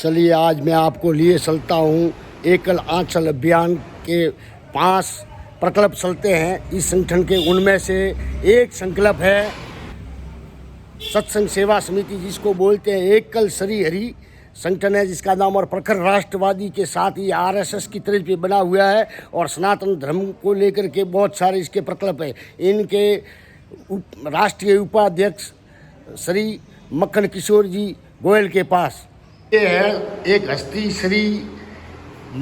चलिए आज मैं आपको लिए चलता हूँ एकल आंचल अभियान के 5 प्रकल्प चलते हैं इस संगठन के। उनमें से एक संकल्प है सत्संग सेवा समिति, जिसको बोलते हैं एकल श्री हरि संगठन है, जिसका नाम और प्रखर राष्ट्रवादी के साथ ही आरएसएस की तरह पे बना हुआ है और सनातन धर्म को लेकर के बहुत सारे इसके प्रकल्प हैं। इनके राष्ट्रीय उपाध्यक्ष श्री मक्खन किशोर जी गोयल के पास ये है एक हस्ती श्री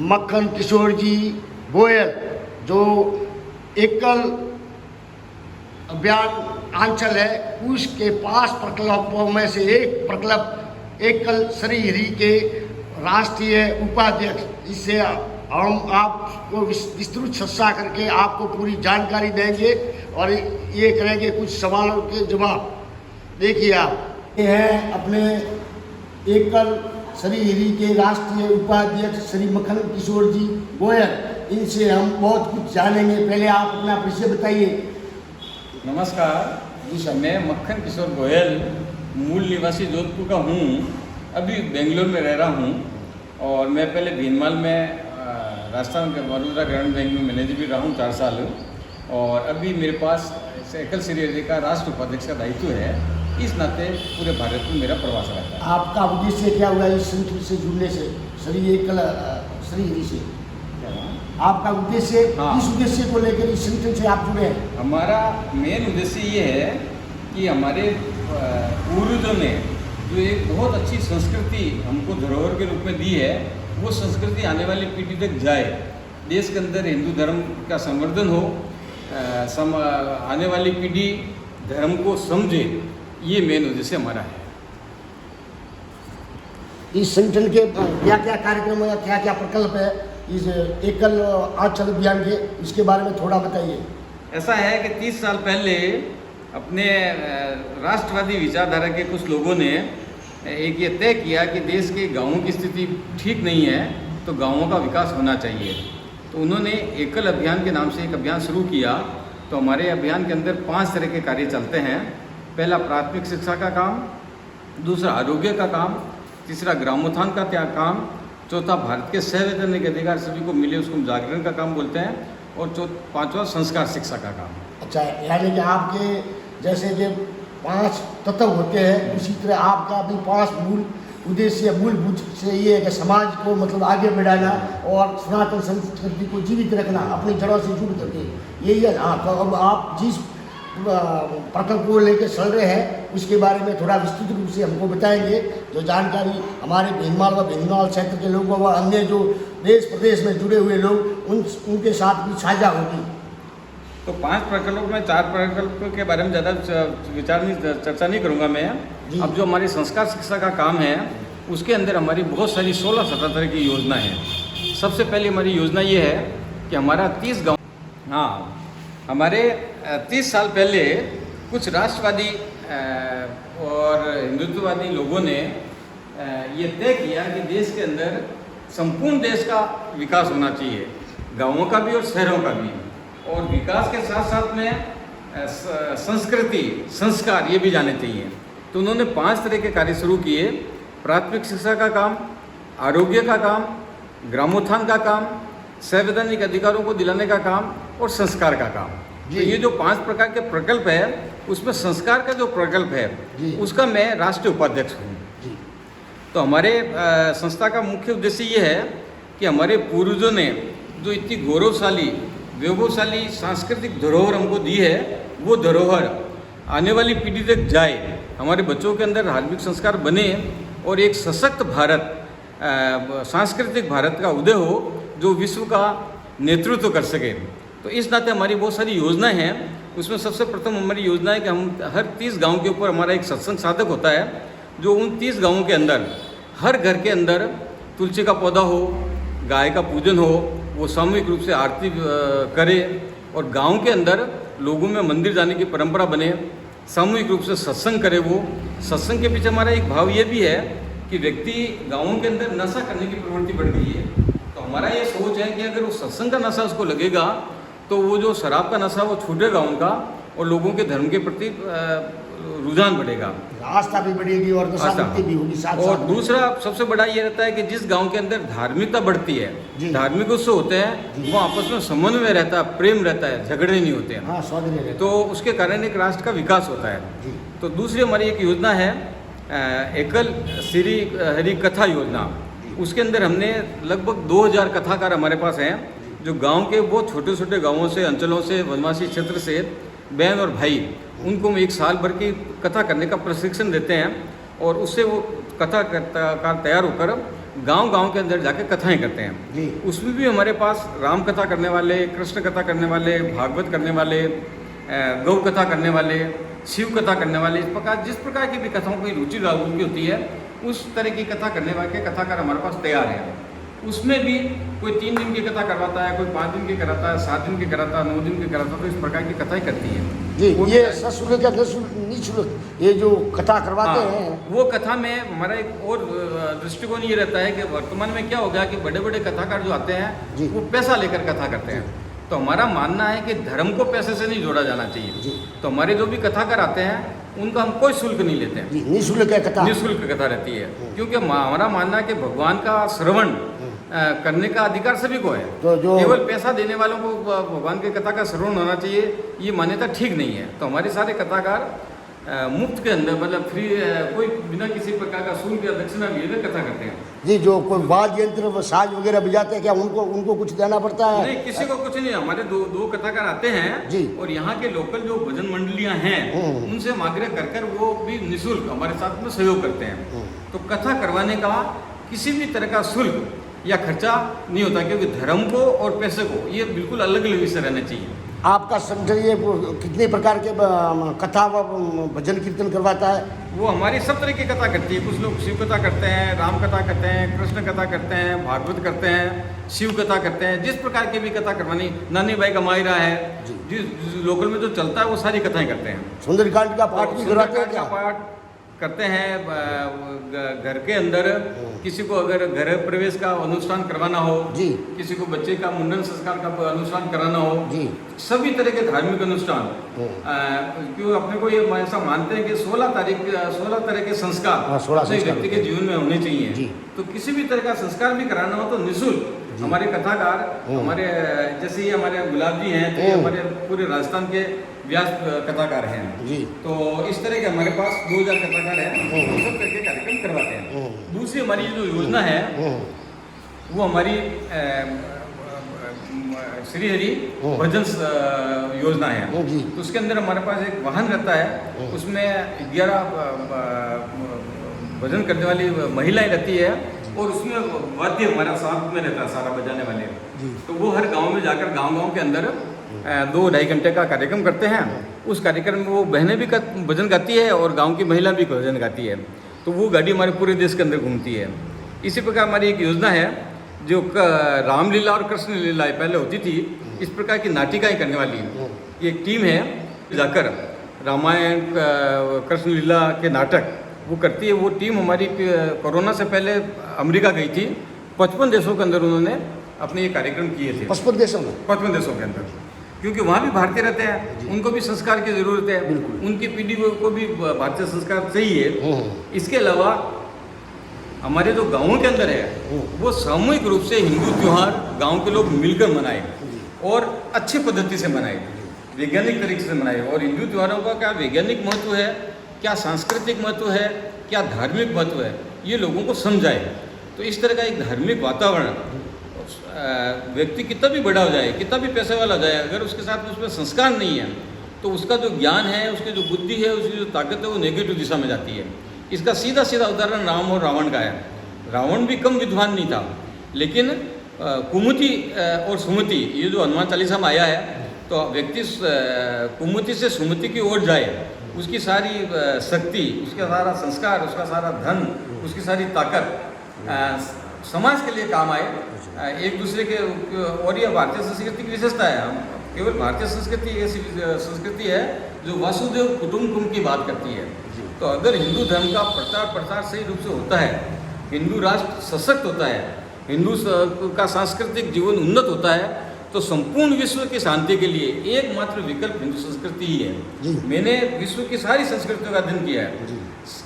मक्खन किशोर जी गोयल, जो एकल अभियान आंचल है उसके 5 प्रकल्पों में से एक प्रकल्प एकल श्री हरि के राष्ट्रीय उपाध्यक्ष। इससे हम आपको विस्तृत चर्चा करके आपको पूरी जानकारी देंगे और ये करेंगे कुछ सवालों के जवाब। देखिए आप, ये है अपने एकल श्री हरि के राष्ट्रीय उपाध्यक्ष श्री मक्खन किशोर जी गोयल। इनसे हम बहुत कुछ जानेंगे। पहले आप अपना परिचय बताइए। नमस्कार जी सर, मैं मक्खन किशोर गोयल मूल निवासी जोधपुर का हूँ। अभी बेंगलोर में रह रहा हूँ और मैं पहले भीनमाल में राजस्थान के वडोदरा ग्रामीण बैंक में मैनेजर भी रहा हूँ 4 साल, और अभी मेरे पास एकल श्री हरि का राष्ट्र उपाध्यक्ष का दायित्व है। इस नाते पूरे भारत में मेरा प्रवास रहता है। आपका उद्देश्य क्या हुआ इस संगठन से जुड़ने से, श्री एकल श्री हरि से? आपका उद्देश्य इस उद्देश्य को लेकर इस संगठन से आप जुड़े हैं? हमारा मेन उद्देश्य ये है कि हमारे पूर्वजों ने जो एक बहुत अच्छी संस्कृति हमको धरोहर के रूप में दी है, वो संस्कृति आने वाली पीढ़ी तक जाए, देश के अंदर हिंदू धर्म का संवर्धन हो, आने वाली पीढ़ी धर्म को समझे, ये मेन उद्देश्य हमारा है। इस संगठन के क्या क्या कार्यक्रम या क्या क्या प्रकल्प है इस एकल आंचल अभियान के, इसके बारे में थोड़ा बताइए। ऐसा है कि 30 साल पहले अपने राष्ट्रवादी विचारधारा के कुछ लोगों ने एक ये तय किया कि देश के गांवों की स्थिति ठीक नहीं है, तो गांवों का विकास होना चाहिए। तो उन्होंने एकल अभियान के नाम से एक अभियान शुरू किया। तो हमारे अभियान के अंदर 5 तरह के कार्य चलते हैं। पहला प्राथमिक शिक्षा का काम, दूसरा आरोग्य का काम, तीसरा ग्रामोत्थान का काम, चौथा भारत के संवैधानिक अधिकार सभी को मिले उसको जागरण का काम बोलते हैं, और 5वां संस्कार शिक्षा का काम। अच्छा, यानी कि आपके जैसे कि 5 तत्व होते हैं, उसी तरह आपका भी 5 मूल उद्देश्य मूलभूत से ये है कि समाज को मतलब आगे बढ़ाना और सनातन संस्कृति को जीवित रखना, अपनी जड़ों से जुड़ करके, यही है। हाँ, तो अब आप जिस प्रकल्प को लेकर चल रहे हैं उसके बारे में थोड़ा विस्तृत रूप से हमको बताएंगे, जो जानकारी हमारे भीनमाल व भीनमाल क्षेत्र के लोगों व अन्य जो देश प्रदेश में जुड़े हुए लोग उनके साथ भी साझा होगी। तो 5 प्रकल्पों में 4 प्रकल्प के बारे में ज़्यादा चर्चा नहीं करूँगा मैं। अब जो हमारी संस्कार शिक्षा का काम है उसके अंदर हमारी बहुत सारी 16-17 तरह की योजना है। सबसे पहले हमारी योजना ये है कि हमारा 30 गाँव, हमारे 30 साल पहले कुछ राष्ट्रवादी और हिंदुत्ववादी लोगों ने ये तय किया कि देश के अंदर संपूर्ण देश का विकास होना चाहिए, गाँवों का भी और शहरों का भी, और विकास के साथ साथ में संस्कृति संस्कार ये भी जाने चाहिए। तो उन्होंने 5 तरह के कार्य शुरू किए। प्राथमिक शिक्षा का काम, आरोग्य का काम, ग्रामोत्थान का काम, संवैधानिक अधिकारों को दिलाने का काम और संस्कार का काम। तो ये जो 5 प्रकार के प्रकल्प है उसमें संस्कार का जो प्रकल्प है उसका मैं राष्ट्रीय उपाध्यक्ष हूँ। तो हमारे संस्था का मुख्य उद्देश्य ये है कि हमारे पूर्वजों ने जो इतनी गौरवशाली वैभवशाली सांस्कृतिक धरोहर हमको दी है, वो धरोहर आने वाली पीढ़ी तक जाए, हमारे बच्चों के अंदर धार्मिक संस्कार बने और एक सशक्त भारत, सांस्कृतिक भारत का उदय हो जो विश्व का नेतृत्व कर सके। तो इस नाते हमारी बहुत सारी योजनाएं हैं। उसमें सबसे प्रथम हमारी योजना है कि हम हर 30 गाँव के ऊपर हमारा एक सत्संग साधक होता है, जो उन 30 गाँवों के अंदर हर घर के अंदर तुलसी का पौधा हो, गाय का पूजन हो, वो सामूहिक रूप से आरती करे, और गांव के अंदर लोगों में मंदिर जाने की परंपरा बने, सामूहिक रूप से सत्संग करे। वो सत्संग के पीछे हमारा एक भाव ये भी है कि व्यक्ति गांवों के अंदर नशा करने की प्रवृत्ति बढ़ गई है। तो हमारा ये सोच है कि अगर वो सत्संग का नशा उसको लगेगा तो वो जो शराब का नशा वो छूटेगा उनका, और लोगों के धर्म के प्रति रुझान बढ़ेगा। आस्था भी बढ़ेगी और दशामुक्ति भी होगी साथ और साथ में। दूसरा सबसे बड़ा ये रहता है कि जिस गांव के अंदर धार्मिकता बढ़ती है, जी। धार्मिक उत्सव होते हैं, वो आपस में समन्वय रहता है, प्रेम रहता है, झगड़े नहीं होते हैं, हाँ सौंदर्य रहता तो उसके कारण एक राष्ट्र का विकास होता है। है। जी तो दूसरी हमारी एक योजना है एकल श्री हरि कथा योजना। उसके अंदर हमने लगभग 2000 कथाकार हमारे पास हैं, जो गांव के बहुत छोटे छोटे गांवों से, अंचलों से, वनवासी क्षेत्र से बहन और भाई, उनको हम 1 साल भर की कथा करने का प्रशिक्षण देते हैं और उससे वो कथा तैयार होकर गांव-गांव के अंदर जाके कथाएं करते हैं। जी उसमें भी हमारे पास राम कथा करने वाले, कृष्ण कथा करने वाले, भागवत करने वाले, गौ कथा करने वाले, शिव कथा करने वाले, इस प्रकार जिस प्रकार की भी कथाओं की रुचि उनकी होती है, उस तरह की कथा करने वाले कथाकार हमारे पास तैयार हैं। उसमें भी कोई 3 दिन की कथा करवाता है, कोई 5 दिन की कराता है, 7 दिन की कराता है, 9 दिन की कराता है, तो इस प्रकार की कथाएं करती है। जी वो ये सशुल्क या निःशुल्क ये जो कथा करवाते हाँ, हैं। वो कथा में हमारा एक और दृष्टिकोण ये रहता है कि वर्तमान में क्या हो गया कि बड़े बड़े कथाकार जो आते जी। हैं वो पैसा लेकर कथा करते हैं। तो हमारा मानना है कि धर्म को पैसे से नहीं जोड़ा जाना जी। चाहिए। तो हमारे जो भी कथाकार आते हैं उनका हम कोई शुल्क नहीं लेते हैं, जी निःशुल्क है कथा। निःशुल्क कथा रहती है, क्योंकि हमारा मानना है कि भगवान का श्रवण करने का अधिकार सभी को है। तो जो केवल पैसा देने वालों को भगवान की कथा का श्रवण होना चाहिए, ये मान्यता ठीक नहीं है। तो हमारे सारे कथाकार मुफ्त के अंदर, मतलब फ्री, कोई बिना किसी प्रकार का शुल्क या दक्षिणा लिए हुए कथा करते हैं। जी जो कोई वाद्य यंत्र साज वगैरह बजाते हैं, क्या उनको कुछ देना पड़ता है? नहीं, किसी को कुछ नहीं। हमारे दो कथाकार आते हैं जी। और यहाँ के लोकल जो भजन मंडलियाँ हैं उनसे हम आग्रह कर वो भी निःशुल्क हमारे साथ में सहयोग करते हैं। तो कथा करवाने का किसी भी तरह का शुल्क या खर्चा नहीं होता, क्योंकि धर्म को और पैसे को ये बिल्कुल अलग अलग विषय रहने चाहिए। आपका संगठन ये कितने प्रकार के कथा व भजन कीर्तन करवाता है? वो हमारी सब तरह की कथा करती है। कुछ लोग शिव कथा करते हैं, राम कथा करते हैं, कृष्ण कथा करते हैं, भागवत करते हैं, शिव कथा करते हैं। जिस प्रकार की भी कथा करवानी, नानी बाई का मायरा है, जिस लोकल में जो चलता है वो सारी कथाएं करते हैं। सुंदरकांड का पाठ भी कराते हैं क्या? पाठ करते हैं। घर के अंदर किसी को अगर घर प्रवेश का अनुष्ठान करवाना हो, जी किसी को बच्चे का मुंडन संस्कार का अनुष्ठान कराना हो, जी सभी तरह के धार्मिक अनुष्ठान, क्यों अपने को ये ऐसा मानते हैं कि 16 तरह के संस्कार हाँ, 16 अपने संस्कार व्यक्ति के जीवन में होने चाहिए। जी। तो किसी भी तरह का संस्कार भी कराना हो तो निःशुल्क हमारे कथाकार, हमारे जैसे ये हमारे गुलाब जी हैं, तो ये हमारे पूरे राजस्थान के व्यास कथाकार हैं जी। तो इस तरह के हमारे पास 2000 कथाकार हैं, सब तरह के कार्यक्रम करवाते हैं। दूसरी हमारी जो योजना है वो हमारी श्री हरि भजन योजना है। जी। तो उसके अंदर हमारे पास एक वाहन रहता है, उसमें 11 भजन करने वाली महिलाएं रहती है और उसमें वाद्य हमारा साथ में रहता है सारा बजाने वाले। तो वो हर गांव में जाकर गांव के अंदर 2-2.5 घंटे का कार्यक्रम करते हैं। उस कार्यक्रम में वो बहनें भी भजन गाती है और गांव की महिला भी भजन गाती है। तो वो गाड़ी हमारे पूरे देश के अंदर घूमती है। इसी प्रकार हमारी एक योजना है जो रामलीला और कृष्ण लीला पहले होती थी, इस प्रकार की नाटिकाएं करने वाली एक टीम है, जाकर रामायण कृष्ण लीला के नाटक वो करती है। वो टीम हमारी कोरोना से पहले अमेरिका गई थी। 55 देशों के अंदर उन्होंने अपने ये कार्यक्रम किए थे। 55 देशों में? 55 देशों के अंदर, क्योंकि वहाँ भी भारतीय रहते हैं, उनको भी संस्कार की ज़रूरत है, उनकी पीढ़ी को भी भारतीय संस्कार चाहिए। इसके अलावा हमारे जो गाँवों के अंदर है वो सामूहिक रूप से हिंदू त्यौहार गांव के लोग मिलकर मनाए और अच्छी पद्धति से मनाए, वैज्ञानिक तरीके से मनाए। और हिंदू त्योहारों का क्या वैज्ञानिक महत्व है, क्या सांस्कृतिक महत्व है, क्या धार्मिक महत्व है, ये लोगों को समझाए। तो इस तरह का एक धार्मिक वातावरण, व्यक्ति कितना भी बड़ा हो जाए, कितना भी पैसे वाला हो जाए, अगर उसके साथ उसमें संस्कार नहीं है तो उसका जो ज्ञान है, उसकी जो बुद्धि है, उसकी जो ताकत है वो नेगेटिव दिशा में जाती है। इसका सीधा सीधा उदाहरण राम और रावण का है। रावण भी कम विद्वान नहीं था, लेकिन कुमुति और सुमति, ये जो हनुमान चालीसा में आया है, तो व्यक्ति कुमुति से सुमति की ओर जाए, उसकी सारी शक्ति, उसका सारा संस्कार, उसका सारा धन, उसकी सारी ताकत समाज के लिए काम आए, एक दूसरे के। और यह भारतीय संस्कृति की विशेषता है। केवल भारतीय संस्कृति ऐसी संस्कृति है जो वासुदेव कुटुंबकम की बात करती है। तो अगर हिंदू धर्म का प्रचार प्रसार सही रूप से होता है, हिंदू राष्ट्र सशक्त होता है, हिंदू का सांस्कृतिक जीवन उन्नत होता है, तो संपूर्ण विश्व की शांति के लिए एकमात्र विकल्प हिंदू संस्कृति ही है। मैंने विश्व की सारी संस्कृतियों का अध्ययन किया है।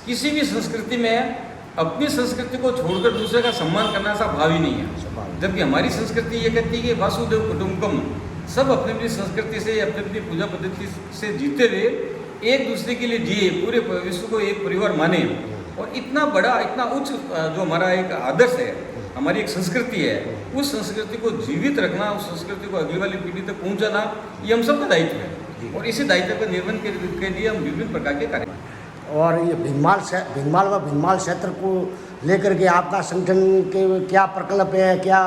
किसी भी संस्कृति में अपनी संस्कृति को छोड़कर दूसरे का सम्मान करना ऐसा भाव ही नहीं है। जबकि हमारी संस्कृति ये कहती है कि वासुदेव कुटुंबकम, सब अपनी अपनी संस्कृति से अपनी अपनी पूजा पद्धति से जीते हुए एक दूसरे के लिए जिए, पूरे विश्व को एक परिवार माने। और इतना बड़ा, इतना उच्च जो हमारा एक आदर्श है, हमारी एक संस्कृति है, उस संस्कृति को जीवित रखना, उस संस्कृति को अगली वाली पीढ़ी तक पहुंचाना, ये हम सबका दायित्व है। और इसी दायित्व का निर्वहन के लिए हम विभिन्न प्रकार के कार्य। और ये भिनमाल क्षेत्र को लेकर के आपका संगठन के क्या प्रकल्प है, क्या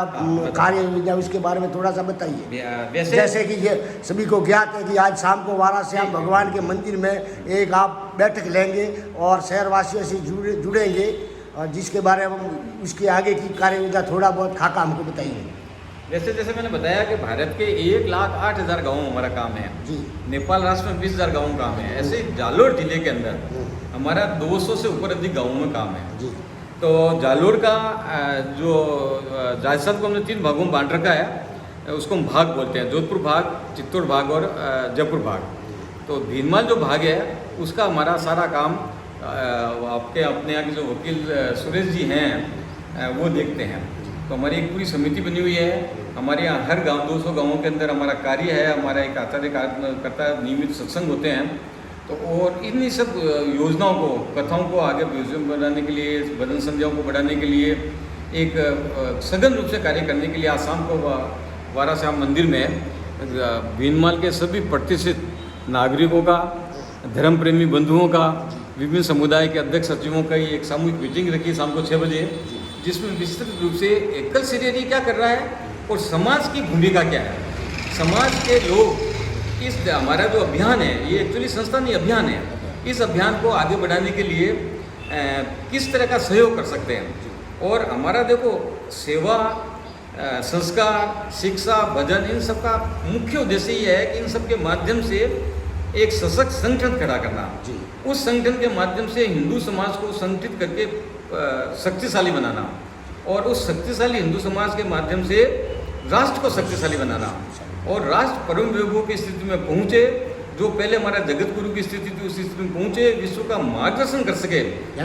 कार्य योजना, उसके बारे में थोड़ा सा बताइए। जैसे कि ये सभी को ज्ञात है कि आज शाम को वाराश्याम भगवान के मंदिर में एक आप बैठक लेंगे और शहरवासियों से जुड़ेंगे, और जिसके बारे में उसके आगे की कार्य योजना थोड़ा बहुत खाका हमको बताइए। जैसे मैंने बताया कि भारत के 1,08,000 गाँव हमारा काम है जी। नेपाल राष्ट्र में 20,000 गाँव काम है। ऐसे जालोर जिले के अंदर हमारा 200 से ऊपर अधिक गाँवों में काम है जी। तो जालोर का जो राजस्थान को हमने 3 भागों में बांट रखा है, उसको हम भाग बोलते हैं, जोधपुर भाग, चित्तौड़ भाग और जयपुर भाग। तो भीनमाल जो भाग है उसका हमारा सारा काम आपके अपने यहाँ के जो वकील सुरेश जी हैं वो देखते हैं। तो हमारी एक पूरी समिति बनी हुई है। हमारे यहाँ हर गांव 200 गांवों के अंदर हमारा कार्य है। हमारा एक आचार्य करता है, नियमित सत्संग होते हैं। तो और इन्हीं सब योजनाओं को, कथाओं को आगे बढ़ाने के लिए, भजन संध्याओं को बढ़ाने के लिए, एक सघन रूप से कार्य करने के लिए आज शाम को वाराश्याम मंदिर में भीनमाल के सभी प्रतिष्ठित नागरिकों का, धर्म प्रेमी बंधुओं का, विभिन्न समुदाय के अध्यक्ष सचिवों का एक सामूहिक मीटिंग रखी शाम को 6 बजे, जिसमें विस्तृत रूप से एकल शरीर क्या कर रहा है और समाज की भूमिका क्या है। समाज के लोग इस हमारा जो अभियान है, ये एक्चुअली संस्थानीय अभियान है, इस अभियान को आगे बढ़ाने के लिए किस तरह का सहयोग कर सकते हैं। और हमारा देखो सेवा, संस्कार, शिक्षा, भजन, इन सब का मुख्य उद्देश्य ये है कि इन सब के माध्यम से एक सशक्त संगठन खड़ा करना जी। उस संगठन के माध्यम से हिंदू समाज को संगठित करके शक्तिशाली बनाना, और उस शक्तिशाली हिंदू समाज के माध्यम से राष्ट्र को शक्तिशाली बनाना, और राष्ट्र परम वैभव की स्थिति में पहुँचे, जो पहले हमारा जगत गुरु की स्थिति थी उस स्थिति में पहुँचे, विश्व का मार्गदर्शन कर सके।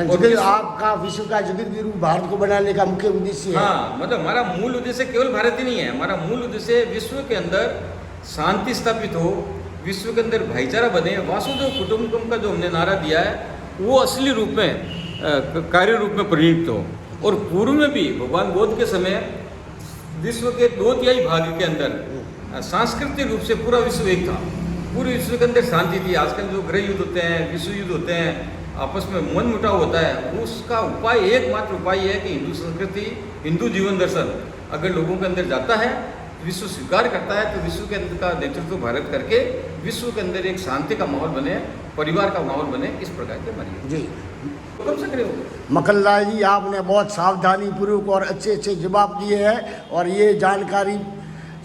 और आपका विश्व का जगत गुरु भारत को बनाने का मुख्य उद्देश्य है। हाँ, मतलब हमारा मूल उद्देश्य केवल भारत ही नहीं है, हमारा मूल उद्देश्य विश्व के अंदर शांति स्थापित हो, विश्व के अंदर भाईचारा बने। वासुदेव कुटुंबकम का जो हमने नारा दिया है वो असली रूप में, कार्य रूप में परिणित हो। और पूर्व में भी भगवान बुद्ध के समय विश्व के 2/3 भाग के अंदर सांस्कृतिक रूप से पूरा विश्व एक था, पूरे विश्व के अंदर शांति थी। आजकल जो गृह युद्ध होते हैं, विश्व युद्ध होते हैं, आपस में मन मुटाव होता है, उसका उपाय, एकमात्र उपाय है कि हिंदू संस्कृति, हिंदू जीवन दर्शन अगर लोगों के अंदर जाता है, विश्व स्वीकार करता है, तो विश्व के अंदर का नेतृत्व भारत करके विश्व के अंदर एक शांति का माहौल बने, परिवार का माहौल बने। इस प्रकार के हमारी जी कब से करें। मक्खनलाल जी, आपने बहुत सावधानी पूर्वक और अच्छे जवाब दिए हैं, और ये जानकारी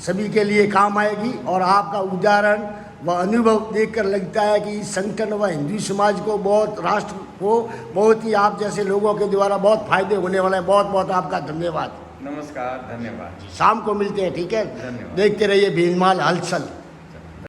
सभी के लिए काम आएगी। और आपका उदाहरण व अनुभव देखकर लगता है कि इस संगठन व हिंदू समाज को, बहुत राष्ट्र को, बहुत ही आप जैसे लोगों के द्वारा बहुत फायदे होने वाले हैं। बहुत बहुत आपका धन्यवाद। नमस्कार, धन्यवाद। शाम को मिलते हैं, ठीक है। धन्यवाद। देखते रहिए भीनमाल हलचल।